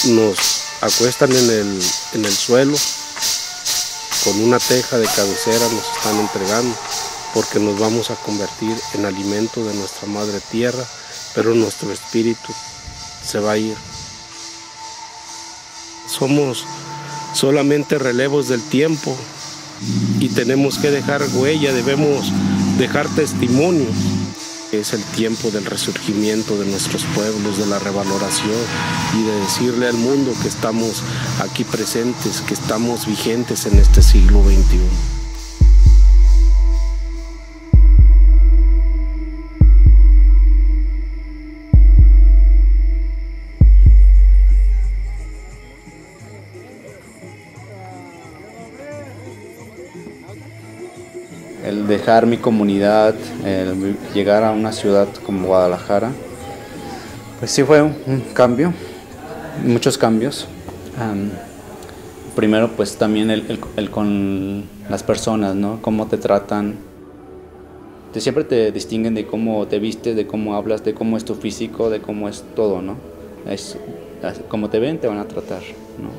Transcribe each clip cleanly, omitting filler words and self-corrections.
nos acuestan en el suelo, con una teja de cabecera nos están entregando, porque nos vamos a convertir en alimento de nuestra madre tierra, pero nuestro espíritu se va a ir. Somos solamente relevos del tiempo y tenemos que dejar huella, debemos dejar testimonio. Es el tiempo del resurgimiento de nuestros pueblos, de la revaloración y de decirle al mundo que estamos aquí presentes, que estamos vigentes en este siglo XXI. El dejar mi comunidad, el llegar a una ciudad como Guadalajara, pues sí fue un cambio, muchos cambios. Primero pues también el con las personas, ¿no? Cómo te tratan. Siempre te distinguen de cómo te vistes, de cómo hablas, de cómo es tu físico, de cómo es todo, ¿no? Como te ven, te van a tratar, ¿no?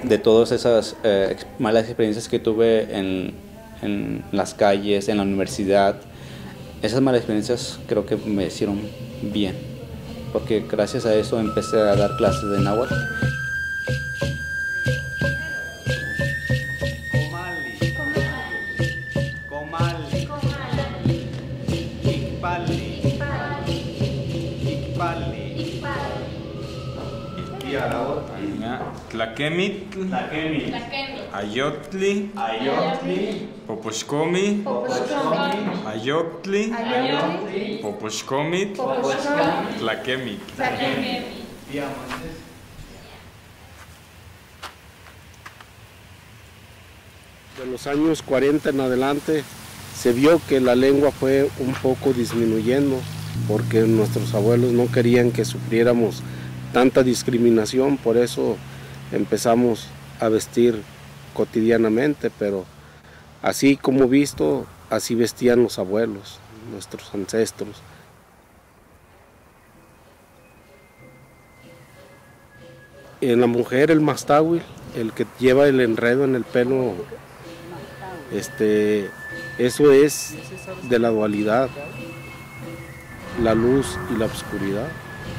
De todas esas malas experiencias que tuve en las calles, en la universidad, esas malas experiencias creo que me hicieron bien, porque gracias a eso empecé a dar clases de náhuatl. Tlaquemitl, Ayotli, Popoxcomi, Ayotli, Popoxcomitl, Tlaquemitl. De los años 40 en adelante se vio que la lengua fue un poco disminuyendo, porque nuestros abuelos no querían que sufriéramos tanta discriminación, por eso empezamos a vestir cotidianamente, pero así como visto, así vestían los abuelos, nuestros ancestros. En la mujer el mastáhuil, el que lleva el enredo en el pelo, eso es de la dualidad, la luz y la oscuridad.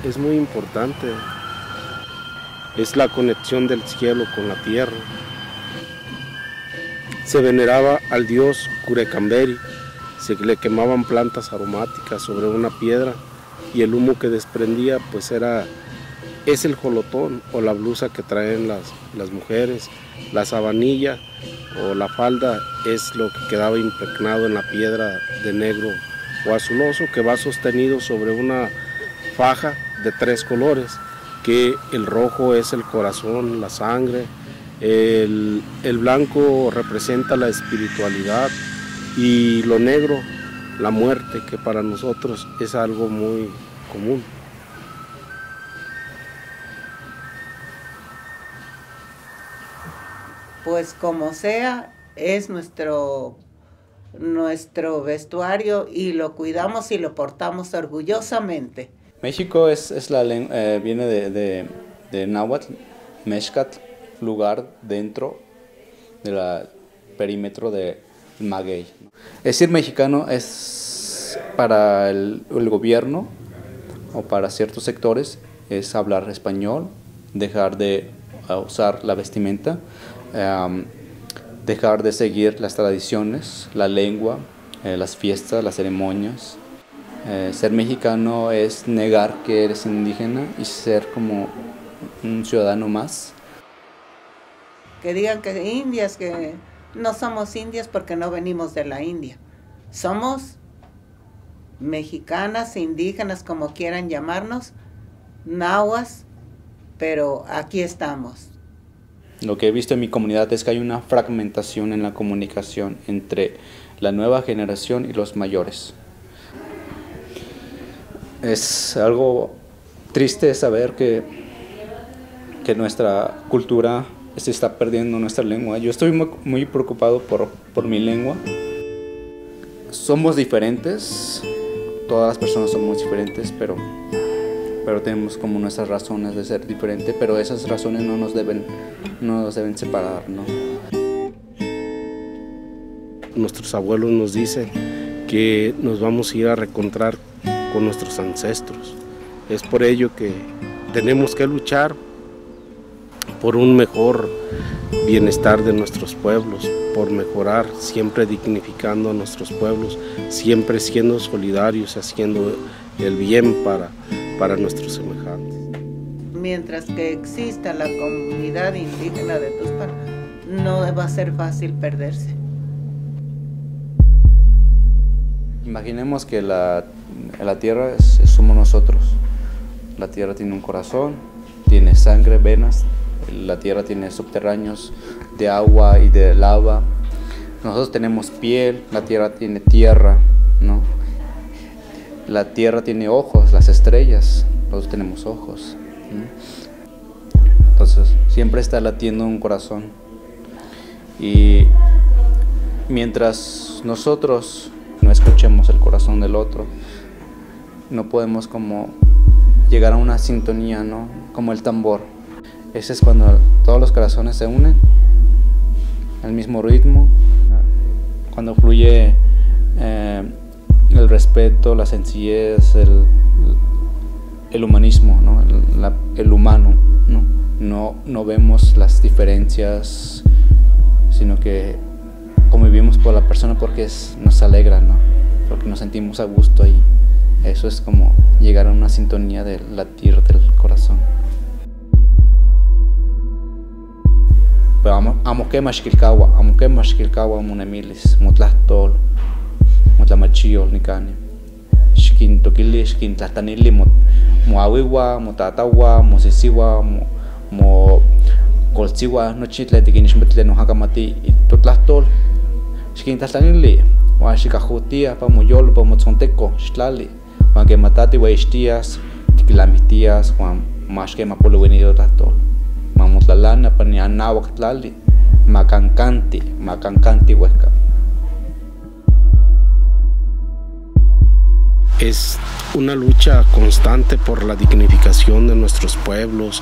Es muy importante. Es la conexión del cielo con la tierra. Se veneraba al dios Curecamberi, se le quemaban plantas aromáticas sobre una piedra y el humo que desprendía pues es el jolotón o la blusa que traen las mujeres, la sabanilla o la falda es lo que quedaba impregnado en la piedra de negro o azuloso, que va sostenido sobre una faja de 3 colores, que el rojo es el corazón, la sangre, el blanco representa la espiritualidad y lo negro la muerte, que para nosotros es algo muy común. Pues como sea, es nuestro vestuario y lo cuidamos y lo portamos orgullosamente. México viene de náhuatl, mexcatl, lugar dentro del perímetro de maguey. Es decir, mexicano es para el gobierno o para ciertos sectores, es hablar español, dejar de usar la vestimenta, dejar de seguir las tradiciones, la lengua, las fiestas, las ceremonias. Ser mexicano es negar que eres indígena y ser como un ciudadano más. Que digan que indias, que no somos indias porque no venimos de la India. Somos mexicanas, indígenas, como quieran llamarnos, nahuas, pero aquí estamos. Lo que he visto en mi comunidad es que hay una fragmentación en la comunicación entre la nueva generación y los mayores. Es algo triste saber que nuestra cultura se está perdiendo, nuestra lengua. Yo estoy muy preocupado por mi lengua. Somos diferentes, todas las personas somos diferentes, pero pero tenemos como nuestras razones de ser diferente, pero esas razones no nos deben separar, ¿no? Nuestros abuelos nos dicen que nos vamos a ir a reencontrar con nuestros ancestros. Es por ello que tenemos que luchar por un mejor bienestar de nuestros pueblos, por mejorar, siempre dignificando a nuestros pueblos, siempre siendo solidarios, haciendo el bien para nuestros semejantes. Mientras que exista la comunidad indígena de Tuxpan, no va a ser fácil perderse. Imaginemos que la tierra somos nosotros. La tierra tiene un corazón, tiene sangre, venas. La tierra tiene subterráneos de agua y de lava. Nosotros tenemos piel, la tierra tiene tierra, ¿no? La tierra tiene ojos, las estrellas, nosotros tenemos ojos, ¿no? Entonces, siempre está latiendo un corazón. Y mientras nosotros no escuchemos el corazón del otro, no podemos como llegar a una sintonía, ¿no? Como el tambor. Ese es cuando todos los corazones se unen al mismo ritmo, cuando fluye el respeto, la sencillez, el humanismo, ¿no? El humano, ¿no? No vemos las diferencias, sino que convivimos con la persona porque nos alegra, ¿no? Porque nos sentimos a gusto ahí. Eso es como llegar a una sintonía del latir del corazón. Pero amo que mashkilkawa munemilis mutlastol mutlamachio nikani shkin tokili shkin tlatanili moawiwa motatawa mosisiwa mo koltsiwa nochi tletikinichmetle nojakamati totlastol shkin tlatanili wa shikajutia pa moyolo pa motzonteco xtlali wa que matati wa ixtias tikilamitías wa mashke mapolowenido tlastol mamutlalana pani anawak tlali macancanti huesca. Es una lucha constante por la dignificación de nuestros pueblos,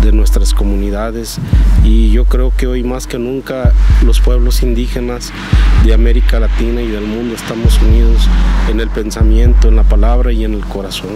de nuestras comunidades, y yo creo que hoy más que nunca los pueblos indígenas de América Latina y del mundo estamos unidos en el pensamiento, en la palabra y en el corazón.